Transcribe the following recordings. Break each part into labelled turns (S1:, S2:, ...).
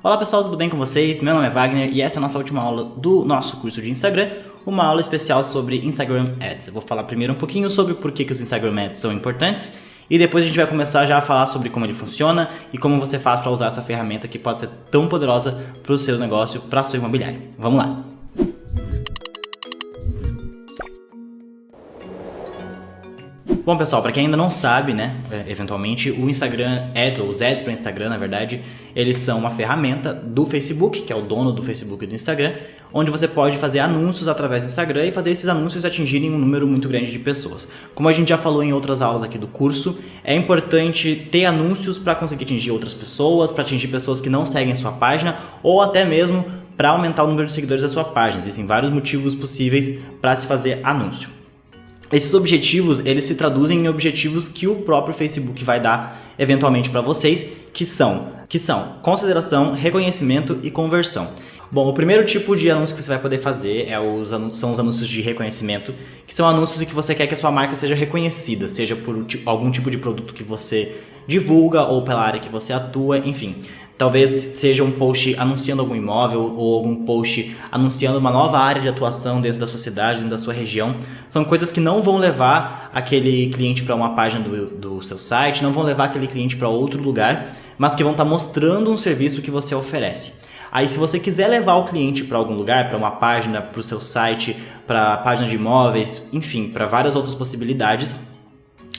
S1: Olá pessoal, tudo bem com vocês? Meu nome é Wagner e essa é a nossa última aula do nosso curso de Instagram, uma aula especial sobre Instagram Ads. Eu vou falar primeiro um pouquinho sobre por que os Instagram Ads são importantes e depois a gente vai começar já a falar sobre como ele funciona e como você faz para usar essa ferramenta que pode ser tão poderosa para o seu negócio, para a sua imobiliária. Vamos lá! Bom pessoal, para quem ainda não sabe, né, eventualmente o Instagram Ads, ou os Ads para Instagram, na verdade, eles são uma ferramenta do Facebook, que é o dono do Facebook e do Instagram, onde você pode fazer anúncios através do Instagram e fazer esses anúncios atingirem um número muito grande de pessoas. Como a gente já falou em outras aulas aqui do curso, é importante ter anúncios para conseguir atingir outras pessoas, para atingir pessoas que não seguem a sua página, ou até mesmo para aumentar o número de seguidores da sua página. Existem vários motivos possíveis para se fazer anúncio. Esses objetivos, eles se traduzem em objetivos que o próprio Facebook vai dar eventualmente para vocês, que são consideração, reconhecimento e conversão. Bom, o primeiro tipo de anúncio que você vai poder fazer são os anúncios de reconhecimento, que são anúncios em que você quer que a sua marca seja reconhecida, seja por algum tipo de produto que você divulga ou pela área que você atua, enfim. Talvez seja um post anunciando algum imóvel ou algum post anunciando uma nova área de atuação dentro da sua cidade, dentro da sua região. São coisas que não vão levar aquele cliente para uma página do seu site, não vão levar aquele cliente para outro lugar, mas que vão estar mostrando um serviço que você oferece. Aí se você quiser levar o cliente para algum lugar, para uma página, para o seu site, para a página de imóveis, enfim, para várias outras possibilidades,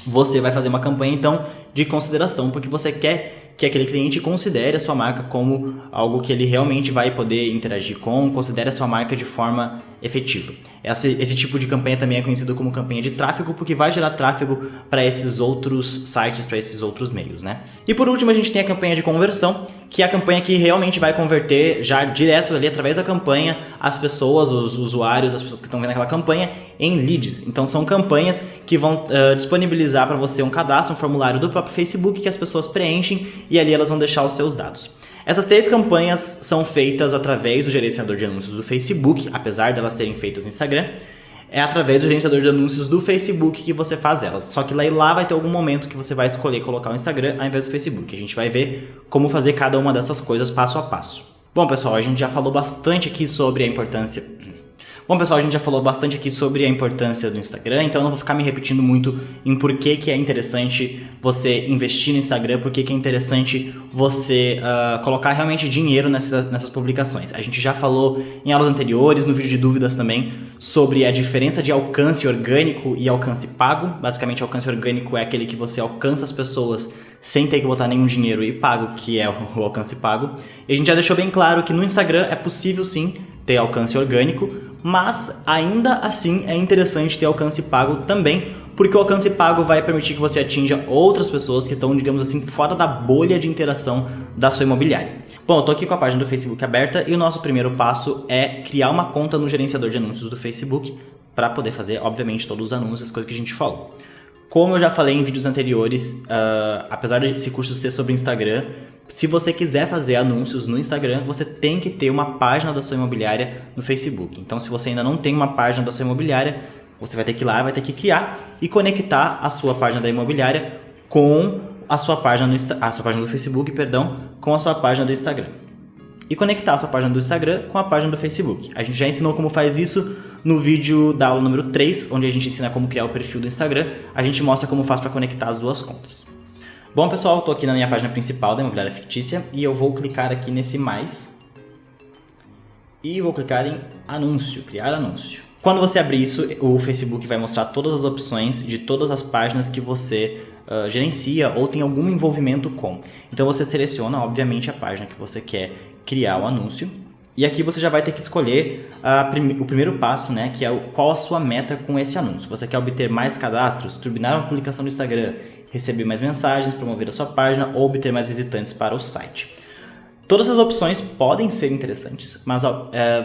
S1: você vai fazer uma campanha então de consideração, porque você quer que aquele cliente considere a sua marca como algo que ele realmente vai poder interagir com, considere a sua marca de forma efetiva. Esse tipo de campanha também é conhecido como campanha de tráfego, porque vai gerar tráfego para esses outros sites, para esses outros meios, né? E por último a gente tem a campanha de conversão, que é a campanha que realmente vai converter já direto ali através da campanha as pessoas, os usuários, as pessoas que estão vendo aquela campanha em leads. Então são campanhas que vão disponibilizar para você um cadastro, um formulário do próprio Facebook que as pessoas preenchem e ali elas vão deixar os seus dados. Essas 3 campanhas são feitas através do gerenciador de anúncios do Facebook, apesar de elas serem feitas no Instagram. É através do gerenciador de anúncios do Facebook que você faz elas. Só que lá vai ter algum momento que você vai escolher colocar o Instagram ao invés do Facebook. A gente vai ver como fazer cada uma dessas coisas passo a passo. Bom, pessoal, a gente já falou bastante aqui sobre a importância do Instagram, então eu não vou ficar me repetindo muito em por que é interessante você investir no Instagram, por que é interessante você colocar realmente dinheiro nessas publicações. A gente já falou em aulas anteriores, no vídeo de dúvidas também, sobre a diferença de alcance orgânico e alcance pago. Basicamente, alcance orgânico é aquele que você alcança as pessoas sem ter que botar nenhum dinheiro e pago, que é o alcance pago. E a gente já deixou bem claro que no Instagram é possível sim ter alcance orgânico, mas ainda assim é interessante ter alcance pago também, porque o alcance pago vai permitir que você atinja outras pessoas que estão, digamos assim, fora da bolha de interação da sua imobiliária. Bom, eu tô aqui com a página do Facebook aberta e o nosso primeiro passo é criar uma conta no gerenciador de anúncios do Facebook para poder fazer, obviamente, todos os anúncios, as coisas que a gente falou. Como eu já falei em vídeos anteriores, apesar desse curso ser sobre Instagram, se você quiser fazer anúncios no Instagram, você tem que ter uma página da sua imobiliária no Facebook. Então, se você ainda não tem uma página da sua imobiliária, você vai ter que ir lá, vai ter que criar e conectar a sua página da imobiliária com a sua página do Facebook, com a sua página do Instagram. E conectar a sua página do Instagram com a página do Facebook. A gente já ensinou como faz isso no vídeo da aula número 3, onde a gente ensina como criar o perfil do Instagram. A gente mostra como faz para conectar as duas contas. Bom, pessoal, estou aqui na minha página principal da Imobiliária Fictícia e eu vou clicar aqui nesse mais e vou clicar em anúncio, criar anúncio. Quando você abrir isso, o Facebook vai mostrar todas as opções de todas as páginas que você gerencia ou tem algum envolvimento com. Então você seleciona, obviamente, a página que você quer criar o anúncio e aqui você já vai ter que escolher o primeiro passo, né, que é qual a sua meta com esse anúncio. Você quer obter mais cadastros, turbinar uma publicação no Instagram, receber mais mensagens, promover a sua página ou obter mais visitantes para o site. Todas as opções podem ser interessantes, mas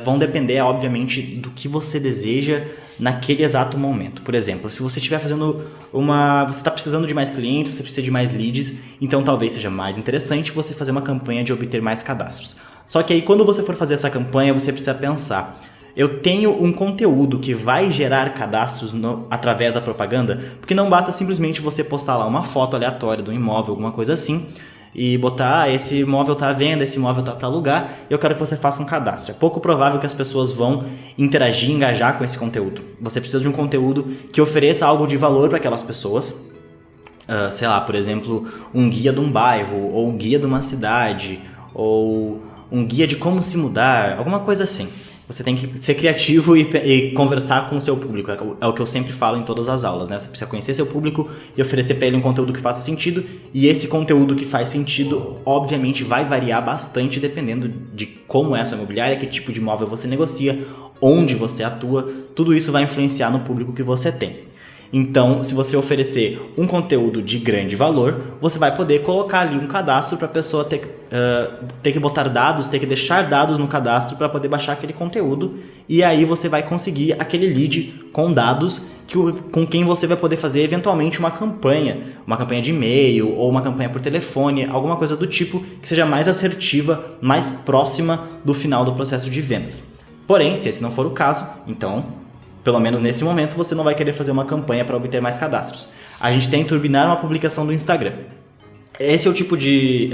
S1: vão depender, obviamente, do que você deseja naquele exato momento. Por exemplo, se você estiver fazendo você está precisando de mais clientes, você precisa de mais leads, então talvez seja mais interessante você fazer uma campanha de obter mais cadastros. Só que aí quando você for fazer essa campanha, você precisa pensar: eu tenho um conteúdo que vai gerar cadastros através da propaganda? Porque não basta simplesmente você postar lá uma foto aleatória do imóvel, alguma coisa assim, e botar, esse imóvel está à venda, esse imóvel está para alugar, eu quero que você faça um cadastro. É pouco provável que as pessoas vão interagir, engajar com esse conteúdo. Você precisa de um conteúdo que ofereça algo de valor para aquelas pessoas. Sei lá, por exemplo, um guia de um bairro, ou um guia de uma cidade, ou um guia de como se mudar, alguma coisa assim. Você tem que ser criativo e conversar com o seu público. É o que eu sempre falo em todas as aulas, né? Você precisa conhecer seu público e oferecer para ele um conteúdo que faça sentido. E esse conteúdo que faz sentido, obviamente, vai variar bastante dependendo de como é a sua imobiliária, que tipo de imóvel você negocia, onde você atua. Tudo isso vai influenciar no público que você tem. Então, se você oferecer um conteúdo de grande valor, você vai poder colocar ali um cadastro para a pessoa ter que botar dados, ter que deixar dados no cadastro para poder baixar aquele conteúdo. E aí você vai conseguir aquele lead com dados com quem você vai poder fazer eventualmente uma campanha de e-mail ou uma campanha por telefone, alguma coisa do tipo que seja mais assertiva, mais próxima do final do processo de vendas. Porém, se esse não for o caso, então, pelo menos nesse momento, você não vai querer fazer uma campanha para obter mais cadastros. A gente tem turbinar uma publicação do Instagram. Esse é o tipo de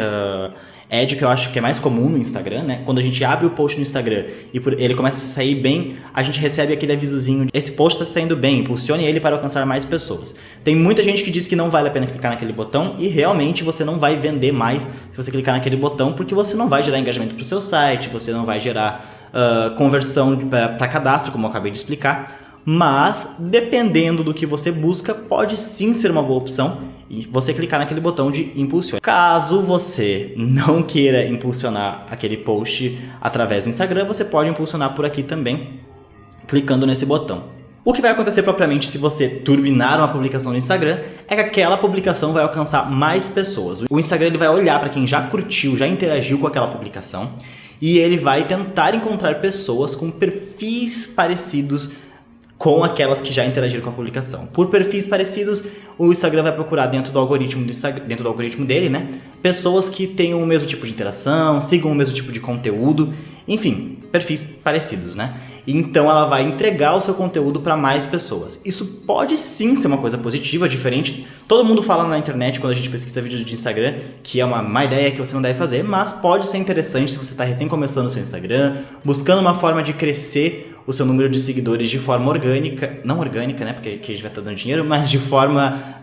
S1: ad que eu acho que é mais comum no Instagram, né? Quando a gente abre o post no Instagram e ele começa a sair bem, a gente recebe aquele avisozinho de esse post está saindo bem, impulsione ele para alcançar mais pessoas. Tem muita gente que diz que não vale a pena clicar naquele botão e realmente você não vai vender mais se você clicar naquele botão, porque você não vai gerar engajamento para o seu site, você não vai gerar conversão para cadastro, como eu acabei de explicar, mas dependendo do que você busca, pode sim ser uma boa opção e você clicar naquele botão de impulsione. Caso você não queira impulsionar aquele post através do Instagram, você pode impulsionar por aqui também, clicando nesse botão. O que vai acontecer propriamente se você turbinar uma publicação no Instagram é que aquela publicação vai alcançar mais pessoas. O Instagram ele vai olhar para quem já curtiu, já interagiu com aquela publicação, e ele vai tentar encontrar pessoas com perfis parecidos com aquelas que já interagiram com a publicação. Por perfis parecidos, o Instagram vai procurar dentro do algoritmo dele, né? Pessoas que tenham o mesmo tipo de interação, sigam o mesmo tipo de conteúdo, enfim, perfis parecidos, né? Então ela vai entregar o seu conteúdo para mais pessoas. Isso pode sim ser uma coisa positiva, diferente. Todo mundo fala na internet, quando a gente pesquisa vídeos de Instagram, que é uma má ideia que você não deve fazer, mas pode ser interessante se você está recém começando o seu Instagram, buscando uma forma de crescer o seu número de seguidores de forma orgânica, não orgânica, né, porque a gente vai estar dando dinheiro, mas de forma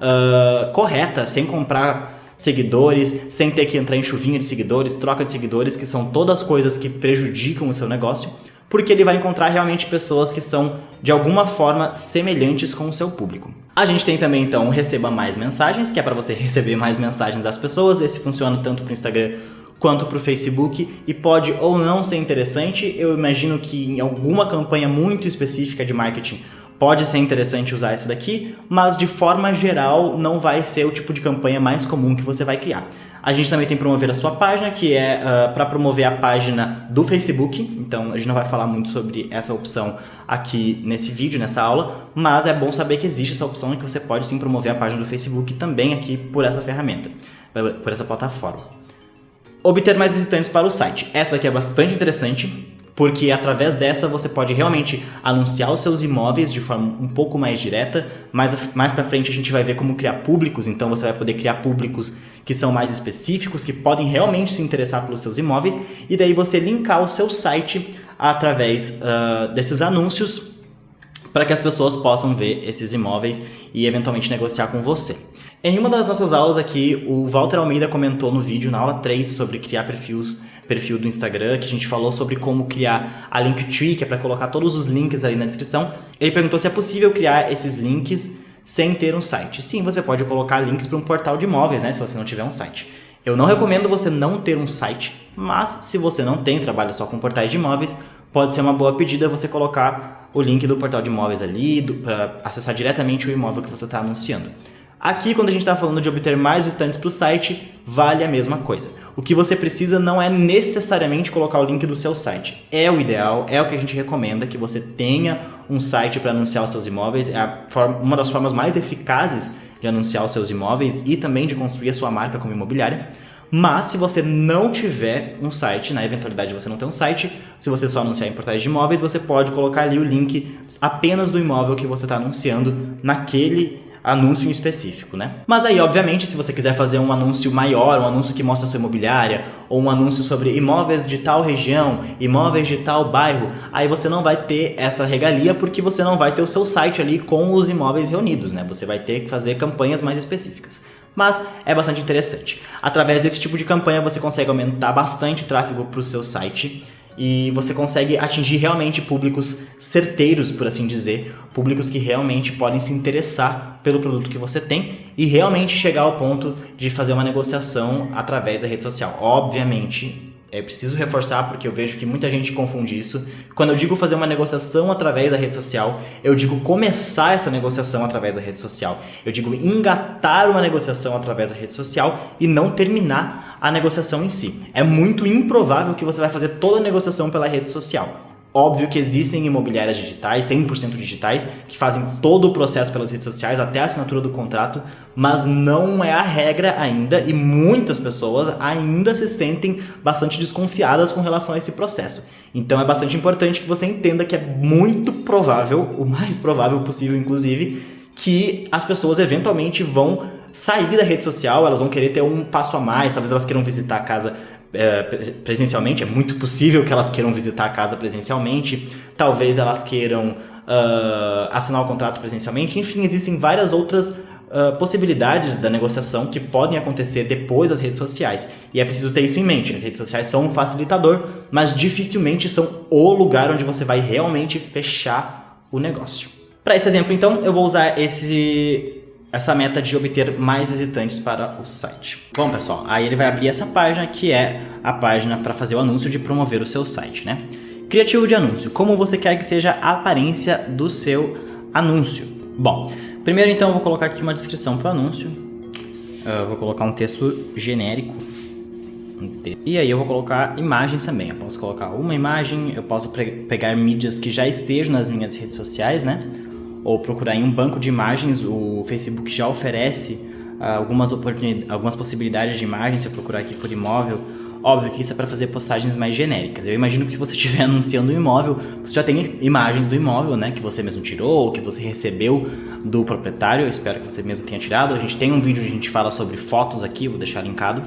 S1: correta, sem comprar seguidores, sem ter que entrar em chuvinha de seguidores, troca de seguidores, que são todas coisas que prejudicam o seu negócio, porque ele vai encontrar realmente pessoas que são de alguma forma semelhantes com o seu público. A gente tem também então o Receba Mais Mensagens, que é para você receber mais mensagens das pessoas. Esse funciona tanto para o Instagram quanto para o Facebook e pode ou não ser interessante. Eu imagino que em alguma campanha muito específica de marketing pode ser interessante usar isso daqui, mas de forma geral não vai ser o tipo de campanha mais comum que você vai criar. A gente também tem Promover a Sua Página, que é para promover a página do Facebook. Então a gente não vai falar muito sobre essa opção aqui nesse vídeo, nessa aula, mas é bom saber que existe essa opção e que você pode sim promover a página do Facebook também aqui por essa ferramenta, por essa plataforma. Obter mais visitantes para o site. Essa aqui é bastante interessante, porque através dessa você pode realmente anunciar os seus imóveis de forma um pouco mais direta. Mais para frente a gente vai ver como criar públicos, então você vai poder criar públicos que são mais específicos, que podem realmente se interessar pelos seus imóveis, e daí você linkar o seu site através desses anúncios para que as pessoas possam ver esses imóveis e eventualmente negociar com você. Em uma das nossas aulas aqui, o Walter Almeida comentou no vídeo, na aula 3, sobre criar perfil do Instagram, que a gente falou sobre como criar a Linktree, que é para colocar todos os links ali na descrição. Ele perguntou se é possível criar esses links sem ter um site. Sim, você pode colocar links para um portal de imóveis, né, se você não tiver um site. Eu não recomendo você não ter um site, mas se você não tem, trabalha só com portais de imóveis, pode ser uma boa pedida você colocar o link do portal de imóveis ali, para acessar diretamente o imóvel que você está anunciando. Aqui, quando a gente está falando de obter mais visitantes para o site, vale a mesma coisa. O que você precisa não é necessariamente colocar o link do seu site. É o ideal, é o que a gente recomenda, que você tenha um site para anunciar os seus imóveis. É uma das formas mais eficazes de anunciar os seus imóveis e também de construir a sua marca como imobiliária. Mas se você não tiver um site, na eventualidade de você não ter um site, se você só anunciar em portais de imóveis, você pode colocar ali o link apenas do imóvel que você está anunciando naquele anúncio em específico, né? Mas aí, obviamente, se você quiser fazer um anúncio maior, um anúncio que mostra a sua imobiliária, ou um anúncio sobre imóveis de tal região, imóveis de tal bairro, aí você não vai ter essa regalia porque você não vai ter o seu site ali com os imóveis reunidos, né? Você vai ter que fazer campanhas mais específicas. Mas é bastante interessante. Através desse tipo de campanha você consegue aumentar bastante o tráfego para o seu site e você consegue atingir realmente públicos certeiros, por assim dizer, públicos que realmente podem se interessar pelo produto que você tem e realmente chegar ao ponto de fazer uma negociação através da rede social. Obviamente, eu preciso reforçar porque eu vejo que muita gente confunde isso. Quando eu digo fazer uma negociação através da rede social, eu digo começar essa negociação através da rede social. Eu digo engatar uma negociação através da rede social e não terminar a negociação em si. É muito improvável que você vai fazer toda a negociação pela rede social. Óbvio que existem imobiliárias digitais, 100% digitais, que fazem todo o processo pelas redes sociais, até a assinatura do contrato, mas não é a regra ainda e muitas pessoas ainda se sentem bastante desconfiadas com relação a esse processo. Então é bastante importante que você entenda que é muito provável, o mais provável possível inclusive, que as pessoas eventualmente vão sair da rede social, elas vão querer ter um passo a mais, talvez elas queiram visitar a casa presencialmente, é muito possível que elas queiram visitar a casa presencialmente, talvez elas queiram assinar o contrato presencialmente, enfim, existem várias outras possibilidades da negociação que podem acontecer depois das redes sociais, e é preciso ter isso em mente. As redes sociais são um facilitador, mas dificilmente são o lugar onde você vai realmente fechar o negócio. Para esse exemplo, então, eu vou usar essa meta de obter mais visitantes para o site. Bom, pessoal, aí ele vai abrir essa página que é a página para fazer o anúncio de promover o seu site, né? Criativo de anúncio, como você quer que seja a aparência do seu anúncio? Bom, primeiro então eu vou colocar aqui uma descrição para o anúncio. Eu vou colocar um texto genérico. E aí eu vou colocar imagens também. Eu posso colocar uma imagem, eu posso pegar mídias que já estejam nas minhas redes sociais, né? Ou procurar em um banco de imagens. O Facebook já oferece algumas possibilidades de imagens. Se eu procurar aqui por imóvel, óbvio que isso é para fazer postagens mais genéricas. Eu imagino que se você estiver anunciando um imóvel, você já tem imagens do imóvel, né, que você mesmo tirou, ou que você recebeu do proprietário. Eu espero que você mesmo tenha tirado. A gente tem um vídeo onde a gente fala sobre fotos aqui, vou deixar linkado.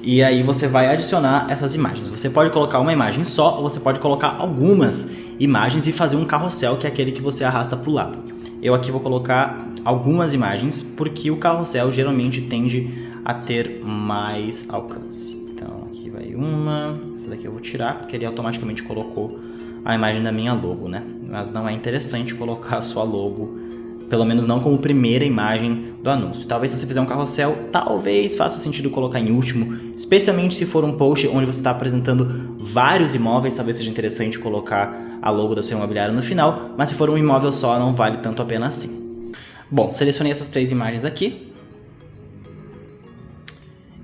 S1: E aí você vai adicionar essas imagens. Você pode colocar uma imagem só, ou você pode colocar algumas imagens e fazer um carrossel, que é aquele que você arrasta para o lado. Eu aqui vou colocar algumas imagens, porque o carrossel geralmente tende a ter mais alcance. Então aqui vai uma, essa daqui eu vou tirar, porque ele automaticamente colocou a imagem da minha logo, né? Mas não é interessante colocar a sua logo, pelo menos não como primeira imagem do anúncio. Talvez se você fizer um carrossel, talvez faça sentido colocar em último, especialmente se for um post onde você está apresentando vários imóveis, talvez seja interessante colocar a logo da sua imobiliária no final, mas se for um imóvel só, não vale tanto a pena assim. Bom, selecionei essas 3 imagens aqui.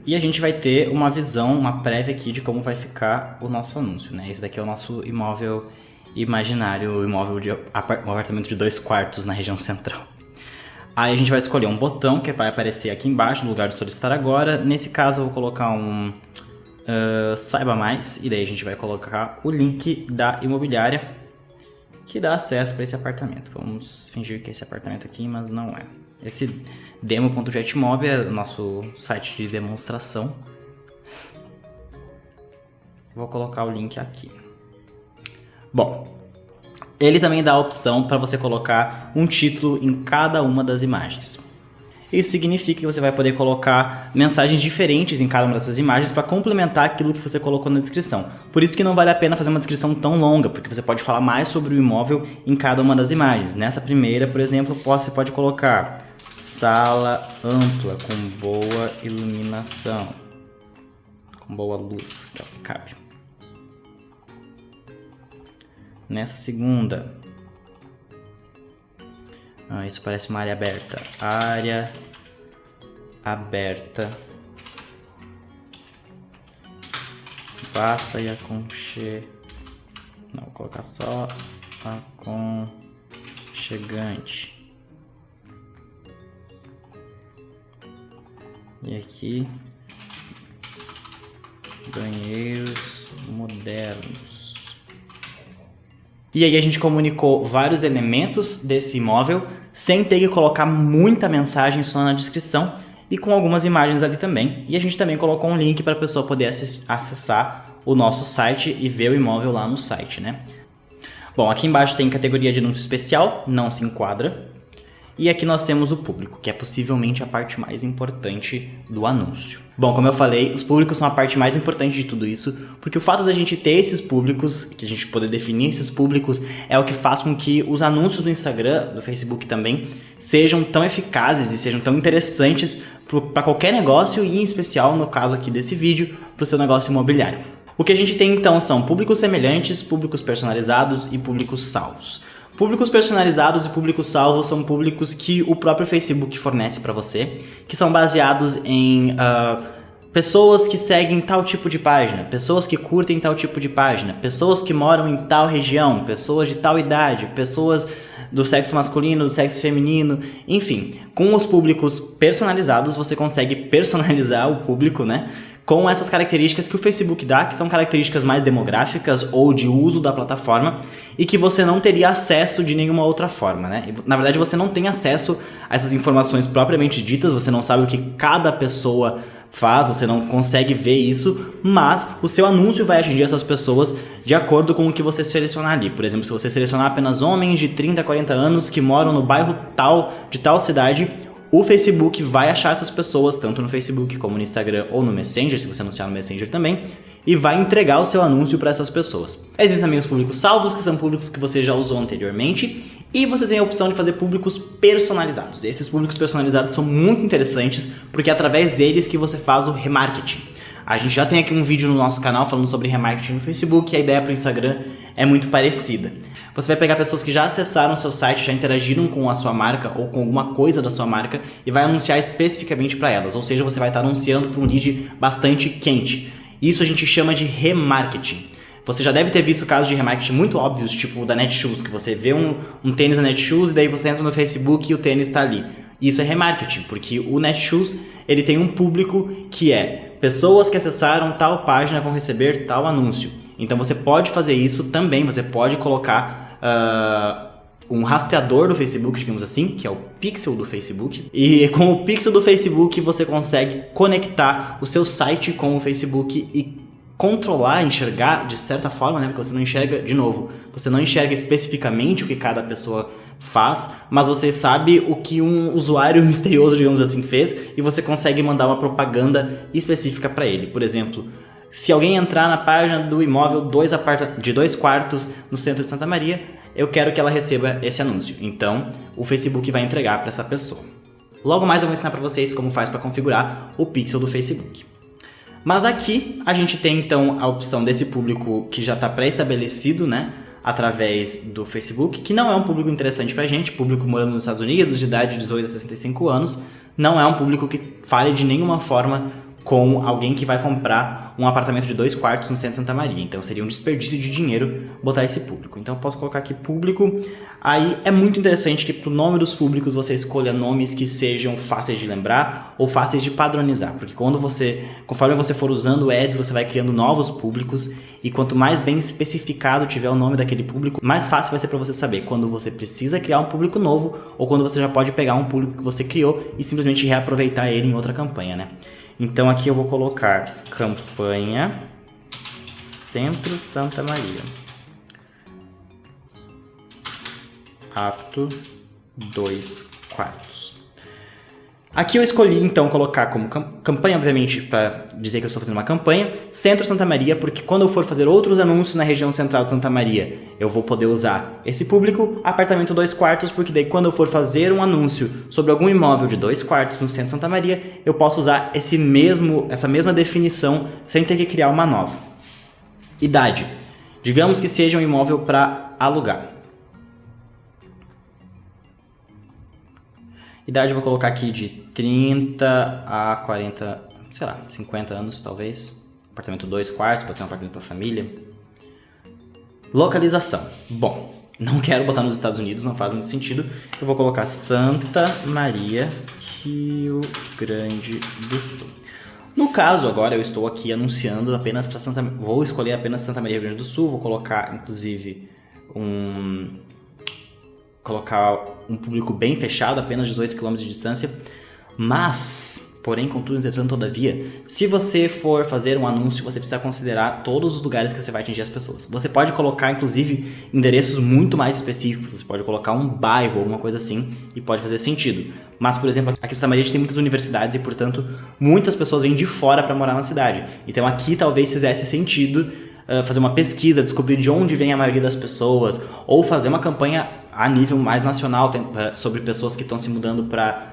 S1: E a gente vai ter uma visão, uma prévia aqui de como vai ficar o nosso anúncio, né? Esse daqui é o nosso imóvel imaginário, um apartamento de 2 quartos na região central. Aí a gente vai escolher um botão que vai aparecer aqui embaixo no lugar de solicitar agora. Nesse caso eu vou colocar um saiba mais, e daí a gente vai colocar o link da imobiliária que dá acesso para esse apartamento. Vamos fingir que é esse apartamento aqui, mas não é. Esse demo.jetmob é o nosso site de demonstração. Vou colocar o link aqui. Bom, ele também dá a opção para você colocar um título em cada uma das imagens. Isso significa que você vai poder colocar mensagens diferentes em cada uma dessas imagens para complementar aquilo que você colocou na descrição. Por isso que não vale a pena fazer uma descrição tão longa, porque você pode falar mais sobre o imóvel em cada uma das imagens. Nessa primeira, por exemplo, você pode colocar sala ampla com boa iluminação, com boa luz, que é o que cabe. Nessa segunda, isso parece uma área aberta. Área aberta. Vasta e aconchegante. Não, vou colocar só aconchegante. E aqui, banheiros modernos. E aí a gente comunicou vários elementos desse imóvel sem ter que colocar muita mensagem só na descrição e com algumas imagens ali também. E a gente também colocou um link para a pessoa poder acessar o nosso site e ver o imóvel lá no site, né? Bom, aqui embaixo tem categoria de anúncio especial, não se enquadra. E aqui nós temos o público, que é possivelmente a parte mais importante do anúncio. Bom, como eu falei, os públicos são a parte mais importante de tudo isso, porque o fato da gente ter esses públicos, que a gente poder definir esses públicos, é o que faz com que os anúncios do Instagram, do Facebook também, sejam tão eficazes e sejam tão interessantes para qualquer negócio e, em especial, no caso aqui desse vídeo, para o seu negócio imobiliário. O que a gente tem então são públicos semelhantes, públicos personalizados e públicos salvos. Públicos personalizados e públicos salvos são públicos que o próprio Facebook fornece para você, que são baseados em pessoas que seguem tal tipo de página, pessoas que curtem tal tipo de página, pessoas que moram em tal região, pessoas de tal idade, pessoas do sexo masculino, do sexo feminino, enfim. Com os públicos personalizados, você consegue personalizar o público, né? Com essas características que o Facebook dá, que são características mais demográficas ou de uso da plataforma e que você não teria acesso de nenhuma outra forma, né? Na verdade, você não tem acesso a essas informações propriamente ditas, você não sabe o que cada pessoa faz, você não consegue ver isso, mas o seu anúncio vai atingir essas pessoas de acordo com o que você selecionar ali. Por exemplo, se você selecionar apenas homens de 30 a 40 anos que moram no bairro tal, de tal cidade, o Facebook vai achar essas pessoas, tanto no Facebook como no Instagram ou no Messenger, se você anunciar no Messenger também, e vai entregar o seu anúncio para essas pessoas. Existem também os públicos salvos, que são públicos que você já usou anteriormente, e você tem a opção de fazer públicos personalizados. Esses públicos personalizados são muito interessantes, porque é através deles que você faz o remarketing. A gente já tem aqui um vídeo no nosso canal falando sobre remarketing no Facebook, e a ideia para o Instagram é muito parecida. Você vai pegar pessoas que já acessaram o seu site, já interagiram com a sua marca ou com alguma coisa da sua marca e vai anunciar especificamente para elas. Ou seja, você vai estar anunciando para um lead bastante quente. Isso a gente chama de remarketing. Você já deve ter visto casos de remarketing muito óbvios, tipo o da Netshoes, que você vê um tênis da Netshoes e daí você entra no Facebook e o tênis está ali. Isso é remarketing, porque o Netshoes ele tem um público que é pessoas que acessaram tal página vão receber tal anúncio. Então você pode fazer isso também, você pode colocar um rastreador do Facebook, digamos assim, que é o pixel do Facebook. E com o pixel do Facebook você consegue conectar o seu site com o Facebook e controlar, enxergar de certa forma, né? Porque você não enxerga, de novo, você não enxerga especificamente o que cada pessoa faz, mas você sabe o que um usuário misterioso, digamos assim, fez e você consegue mandar uma propaganda específica para ele. Por exemplo, se alguém entrar na página do imóvel de 2 quartos no centro de Santa Maria, eu quero que ela receba esse anúncio. Então, o Facebook vai entregar para essa pessoa. Logo mais eu vou ensinar para vocês como faz para configurar o pixel do Facebook. Mas aqui a gente tem então a opção desse público que já está pré-estabelecido, né? Através do Facebook, que não é um público interessante pra gente, público morando nos Estados Unidos, de idade de 18 a 65 anos, não é um público que fale de nenhuma forma com alguém que vai comprar um apartamento de 2 quartos no centro de Santa Maria. Então seria um desperdício de dinheiro botar esse público. Então eu posso colocar aqui público. Aí é muito interessante que pro nome dos públicos você escolha nomes que sejam fáceis de lembrar ou fáceis de padronizar. Porque conforme você for usando ads, você vai criando novos públicos. E quanto mais bem especificado tiver o nome daquele público, mais fácil vai ser para você saber quando você precisa criar um público novo ou quando você já pode pegar um público que você criou e simplesmente reaproveitar ele em outra campanha, né? Então aqui eu vou colocar campanha Centro Santa Maria. Apto 2 quartos. Aqui eu escolhi então colocar como campanha, obviamente, para dizer que eu estou fazendo uma campanha, Centro Santa Maria, porque quando eu for fazer outros anúncios na região central de Santa Maria, eu vou poder usar esse público, apartamento 2 quartos, porque daí quando eu for fazer um anúncio sobre algum imóvel de 2 quartos no centro de Santa Maria, eu posso usar essa mesma definição sem ter que criar uma nova. Idade. Digamos que seja um imóvel para alugar. Idade eu vou colocar aqui de 30 a 40, sei lá, 50 anos talvez. Apartamento 2 quartos, pode ser um apartamento para família. Localização. Bom, não quero botar nos Estados Unidos, não faz muito sentido. Eu vou colocar Santa Maria, Rio Grande do Sul. No caso, agora eu estou aqui anunciando apenas para vou escolher apenas Santa Maria, Rio Grande do Sul. Vou colocar, inclusive, colocar um público bem fechado, apenas 18 km de distância, mas, porém, contudo, entretanto, todavia, se você for fazer um anúncio, você precisa considerar todos os lugares que você vai atingir as pessoas. Você pode colocar, inclusive, endereços muito mais específicos, você pode colocar um bairro, alguma coisa assim, e pode fazer sentido. Mas, por exemplo, aqui em Santa Maria a gente tem muitas universidades e, portanto, muitas pessoas vêm de fora para morar na cidade. Então aqui talvez fizesse sentido fazer uma pesquisa, descobrir de onde vem a maioria das pessoas, ou fazer uma campanha a nível mais nacional sobre pessoas que estão se mudando para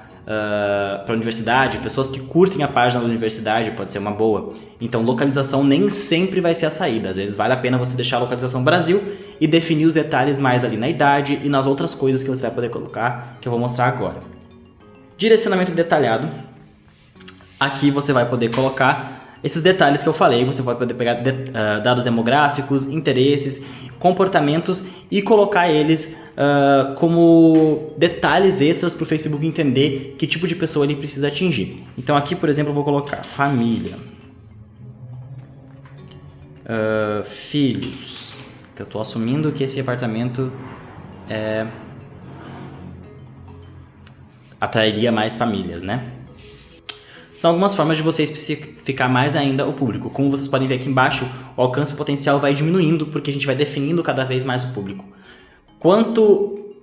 S1: a universidade, pessoas que curtem a página da universidade, pode ser uma boa. Então localização nem sempre vai ser a saída, às vezes vale a pena você deixar a localização Brasil e definir os detalhes mais ali na idade e nas outras coisas que você vai poder colocar, que eu vou mostrar agora. Direcionamento detalhado, aqui você vai poder colocar esses detalhes que eu falei, você vai poder pegar dados demográficos, interesses, comportamentos e colocar eles como detalhes extras para o Facebook entender que tipo de pessoa ele precisa atingir. Então aqui, por exemplo, eu vou colocar família, filhos, que eu estou assumindo que esse apartamento atrairia mais famílias, né? São algumas formas de você especificar mais ainda o público. Como vocês podem ver aqui embaixo, o alcance potencial vai diminuindo porque a gente vai definindo cada vez mais o público.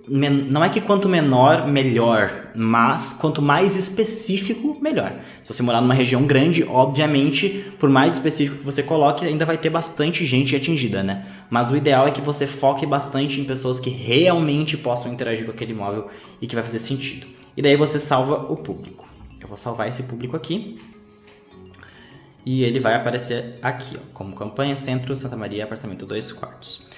S1: Não é que quanto menor, melhor, mas quanto mais específico, melhor. Se você morar numa região grande, obviamente, por mais específico que você coloque, ainda vai ter bastante gente atingida, né? Mas o ideal é que você foque bastante em pessoas que realmente possam interagir com aquele imóvel e que vai fazer sentido. E daí você salva o público. Eu vou salvar esse público aqui e ele vai aparecer aqui, ó, como campanha Centro Santa Maria, apartamento 2 quartos.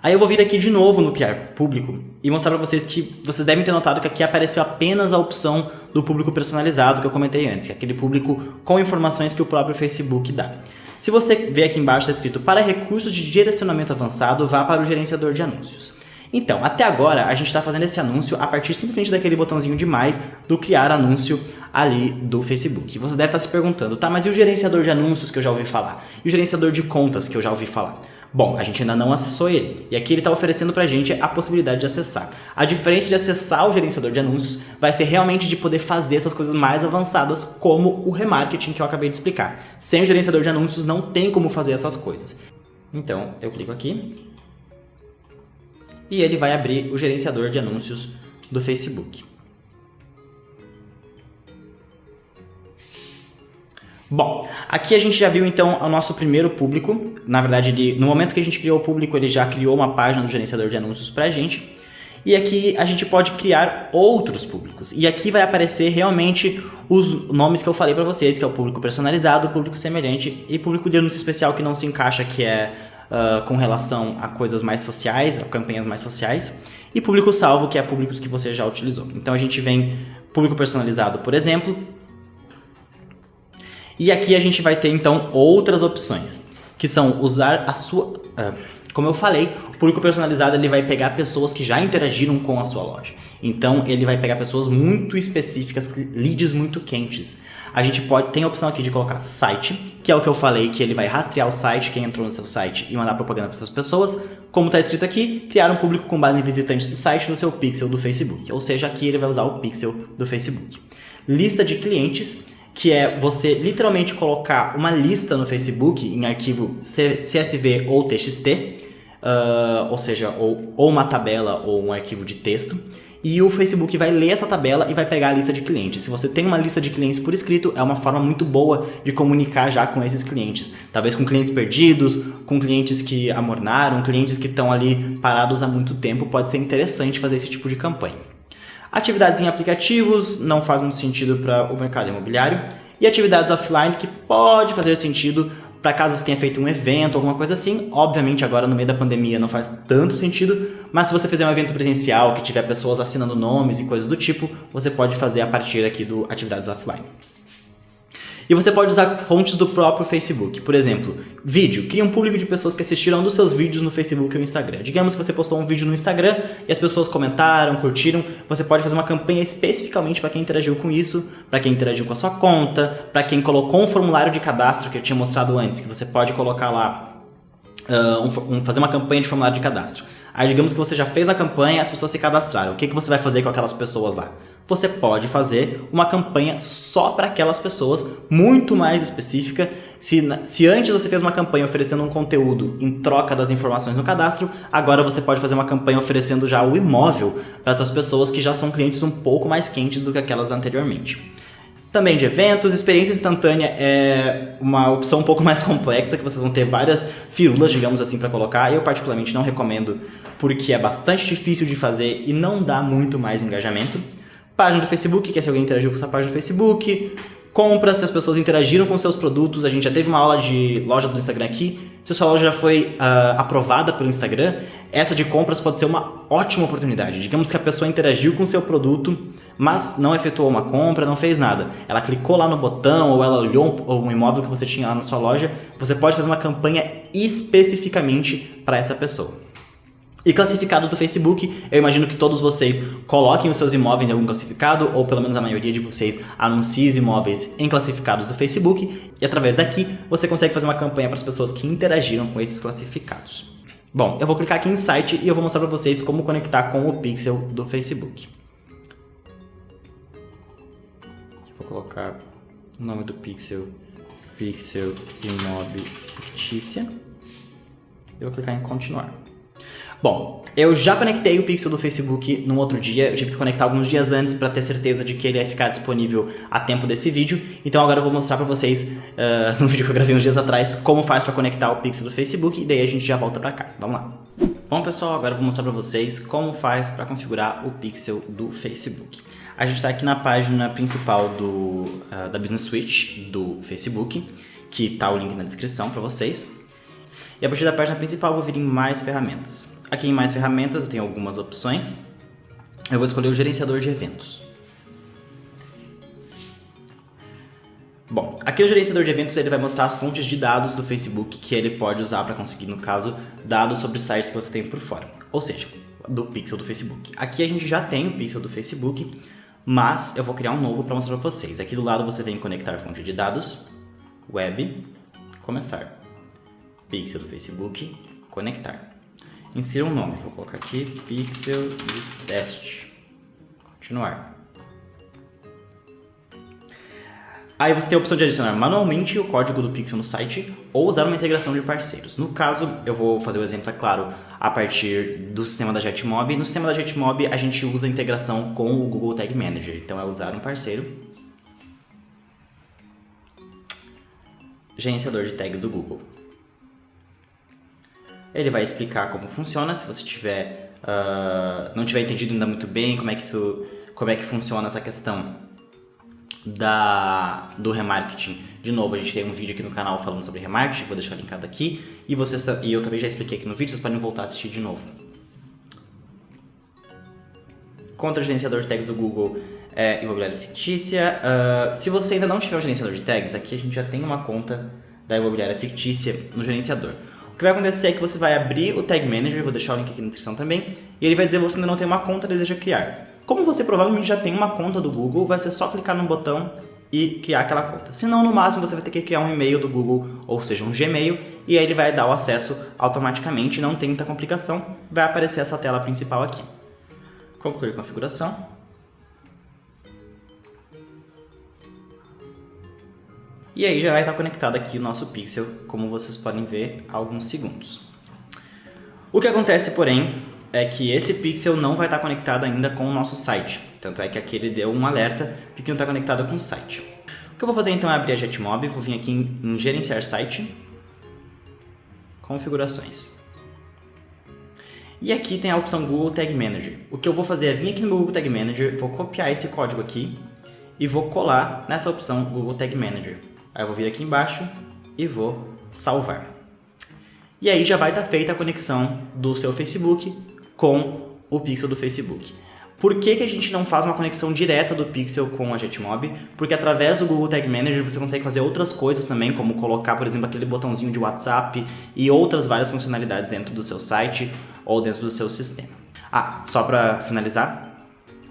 S1: Aí eu vou vir aqui de novo no criar público e mostrar para vocês que vocês devem ter notado que aqui apareceu apenas a opção do público personalizado que eu comentei antes, que é aquele público com informações que o próprio Facebook dá. Se você ver aqui embaixo está escrito para recursos de direcionamento avançado, vá para o gerenciador de anúncios. Então, até agora a gente está fazendo esse anúncio a partir simplesmente daquele botãozinho de mais do criar anúncio ali do Facebook. Você deve estar se perguntando, tá, mas e o gerenciador de anúncios que eu já ouvi falar? E o gerenciador de contas que eu já ouvi falar? Bom, a gente ainda não acessou ele, e aqui ele está oferecendo pra gente a possibilidade de acessar. A diferença de acessar o gerenciador de anúncios vai ser realmente de poder fazer essas coisas mais avançadas, como o remarketing que eu acabei de explicar. Sem o gerenciador de anúncios não tem como fazer essas coisas. Então, eu clico aqui e ele vai abrir o gerenciador de anúncios do Facebook. Bom, aqui a gente já viu então o nosso primeiro público. Na verdade, no momento que a gente criou o público, ele já criou uma página do gerenciador de anúncios pra gente. E aqui a gente pode criar outros públicos. E aqui vai aparecer realmente os nomes que eu falei pra vocês, que é o público personalizado, público semelhante e público de anúncio especial que não se encaixa, que é com relação a coisas mais sociais, a campanhas mais sociais. E público salvo, que é públicos que você já utilizou. Então a gente vem público personalizado, por exemplo. E aqui a gente vai ter então outras opções, que são usar a sua... como eu falei, o público personalizado ele vai pegar pessoas que já interagiram com a sua loja. Então ele vai pegar pessoas muito específicas, leads muito quentes. A gente tem a opção aqui de colocar site, que é o que eu falei, que ele vai rastrear o site, quem entrou no seu site e mandar propaganda para essas pessoas. Como está escrito aqui, criar um público com base em visitantes do site no seu pixel do Facebook. Ou seja, aqui ele vai usar o pixel do Facebook. Lista de clientes, que é você literalmente colocar uma lista no Facebook em arquivo CSV ou TXT, ou seja, ou uma tabela ou um arquivo de texto. E o Facebook vai ler essa tabela e vai pegar a lista de clientes. Se você tem uma lista de clientes por escrito, é uma forma muito boa de comunicar já com esses clientes. Talvez com clientes perdidos, com clientes que amornaram, clientes que estão ali parados há muito tempo. Pode ser interessante fazer esse tipo de campanha. Atividades em aplicativos não faz muito sentido para o mercado imobiliário. E atividades offline que pode fazer sentido para caso você tenha feito um evento, alguma coisa assim. Obviamente agora no meio da pandemia não faz tanto sentido, mas se você fizer um evento presencial que tiver pessoas assinando nomes e coisas do tipo, você pode fazer a partir aqui do atividades offline. E você pode usar fontes do próprio Facebook. Por exemplo, vídeo. Cria um público de pessoas que assistiram um dos seus vídeos no Facebook ou Instagram. Digamos que você postou um vídeo no Instagram e as pessoas comentaram, curtiram. Você pode fazer uma campanha especificamente para quem interagiu com isso, para quem interagiu com a sua conta, para quem colocou um formulário de cadastro que eu tinha mostrado antes, que você pode colocar lá, fazer uma campanha de formulário de cadastro. Aí digamos que você já fez a campanha, as pessoas se cadastraram. O que você vai fazer com aquelas pessoas lá? Você pode fazer uma campanha só para aquelas pessoas, muito mais específica. Se antes você fez uma campanha oferecendo um conteúdo em troca das informações no cadastro, agora você pode fazer uma campanha oferecendo já o imóvel para essas pessoas que já são clientes um pouco mais quentes do que aquelas anteriormente. Também de eventos, experiência instantânea é uma opção um pouco mais complexa, que vocês vão ter várias firulas, digamos assim, para colocar. Eu particularmente não recomendo porque é bastante difícil de fazer e não dá muito mais engajamento. Página do Facebook, que é se alguém interagiu com sua página do Facebook. Compras, se as pessoas interagiram com seus produtos. A gente já teve uma aula de loja do Instagram aqui. Se a sua loja já foi aprovada pelo Instagram, essa de compras pode ser uma ótima oportunidade. Digamos que a pessoa interagiu com o seu produto, mas não efetuou uma compra, não fez nada. Ela clicou lá no botão ou ela olhou um imóvel que você tinha lá na sua loja. Você pode fazer uma campanha especificamente para essa pessoa. E classificados do Facebook, eu imagino que todos vocês coloquem os seus imóveis em algum classificado, ou pelo menos a maioria de vocês anuncie os imóveis em classificados do Facebook, e através daqui você consegue fazer uma campanha para as pessoas que interagiram com esses classificados. Bom, eu vou clicar aqui em site e eu vou mostrar para vocês como conectar com o pixel do Facebook. Vou colocar o nome do pixel, pixel imob fictícia, e vou clicar em continuar. Bom, eu já conectei o pixel do Facebook num outro dia, eu tive que conectar alguns dias antes para ter certeza de que ele ia ficar disponível a tempo desse vídeo, então agora eu vou mostrar para vocês, no vídeo que eu gravei uns dias atrás, como faz para conectar o pixel do Facebook e daí a gente já volta para cá, vamos lá. Bom pessoal, agora eu vou mostrar para vocês como faz para configurar o pixel do Facebook. A gente está aqui na página principal da Business Suite do Facebook, que está o link na descrição para vocês, e a partir da página principal eu vou vir em mais ferramentas. Aqui em mais ferramentas eu tenho algumas opções. Eu vou escolher o gerenciador de eventos. Bom, aqui o gerenciador de eventos ele vai mostrar as fontes de dados do Facebook que ele pode usar para conseguir, no caso, dados sobre sites que você tem por fora. Ou seja, do pixel do Facebook. Aqui a gente já tem o pixel do Facebook, mas eu vou criar um novo para mostrar para vocês. Aqui do lado você vem conectar fonte de dados, web, começar. Pixel do Facebook, conectar. Insira um nome, vou colocar aqui pixel de teste, continuar. Aí você tem a opção de adicionar manualmente o código do pixel no site ou usar uma integração de parceiros. No caso, eu vou fazer o exemplo, é claro, a partir do sistema da Jetmob. No sistema da Jetmob a gente usa a integração com o Google Tag Manager, então é usar um parceiro. Gerenciador de tags do Google. Ele vai explicar como funciona, se você não tiver entendido ainda muito bem como é que funciona essa questão do remarketing. De novo, a gente tem um vídeo aqui no canal falando sobre remarketing, vou deixar linkado aqui, e eu também já expliquei aqui no vídeo, vocês podem voltar a assistir de novo. Contra o gerenciador de tags do Google é imobiliária fictícia. Se você ainda não tiver o gerenciador de tags, aqui a gente já tem uma conta da imobiliária fictícia no gerenciador. O que vai acontecer é que você vai abrir o Tag Manager, vou deixar o link aqui na descrição também, e ele vai dizer que você ainda não tem uma conta e deseja criar. Como você provavelmente já tem uma conta do Google, vai ser só clicar no botão e criar aquela conta. Se não, no máximo você vai ter que criar um e-mail do Google, ou seja, um Gmail, e aí ele vai dar o acesso automaticamente, não tem muita complicação, vai aparecer essa tela principal aqui. Concluir configuração. E aí já vai estar conectado aqui o nosso pixel, como vocês podem ver há alguns segundos. O que acontece, porém, é que esse pixel não vai estar conectado ainda com o nosso site. Tanto é que aqui ele deu um alerta de que não está conectado com o site. O que eu vou fazer então é abrir a Jetmob, vou vir aqui em gerenciar site, configurações. E aqui tem a opção Google Tag Manager. O que eu vou fazer é vir aqui no Google Tag Manager, vou copiar esse código aqui e vou colar nessa opção Google Tag Manager. Aí eu vou vir aqui embaixo e vou salvar. E aí já vai estar feita a conexão do seu Facebook com o pixel do Facebook. Por que a gente não faz uma conexão direta do pixel com a Jetmob? Porque através do Google Tag Manager você consegue fazer outras coisas também, como colocar, por exemplo, aquele botãozinho de WhatsApp e outras várias funcionalidades dentro do seu site ou dentro do seu sistema. Só para finalizar,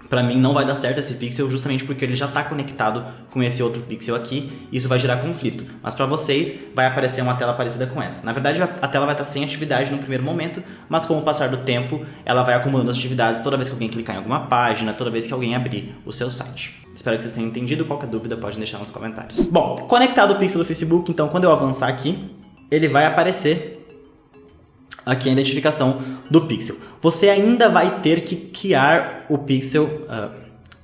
S1: Para mim não vai dar certo esse pixel justamente porque ele já está conectado com esse outro pixel aqui, e isso vai gerar conflito. Mas para vocês vai aparecer uma tela parecida com essa. Na verdade a tela vai estar sem atividade no primeiro momento, mas com o passar do tempo ela vai acumulando as atividades toda vez que alguém clicar em alguma página, toda vez que alguém abrir o seu site. Espero que vocês tenham entendido, qualquer dúvida pode deixar nos comentários. Bom, conectado o pixel do Facebook, então quando eu avançar aqui, ele vai aparecer aqui a identificação do pixel. Você ainda vai ter que criar o pixel,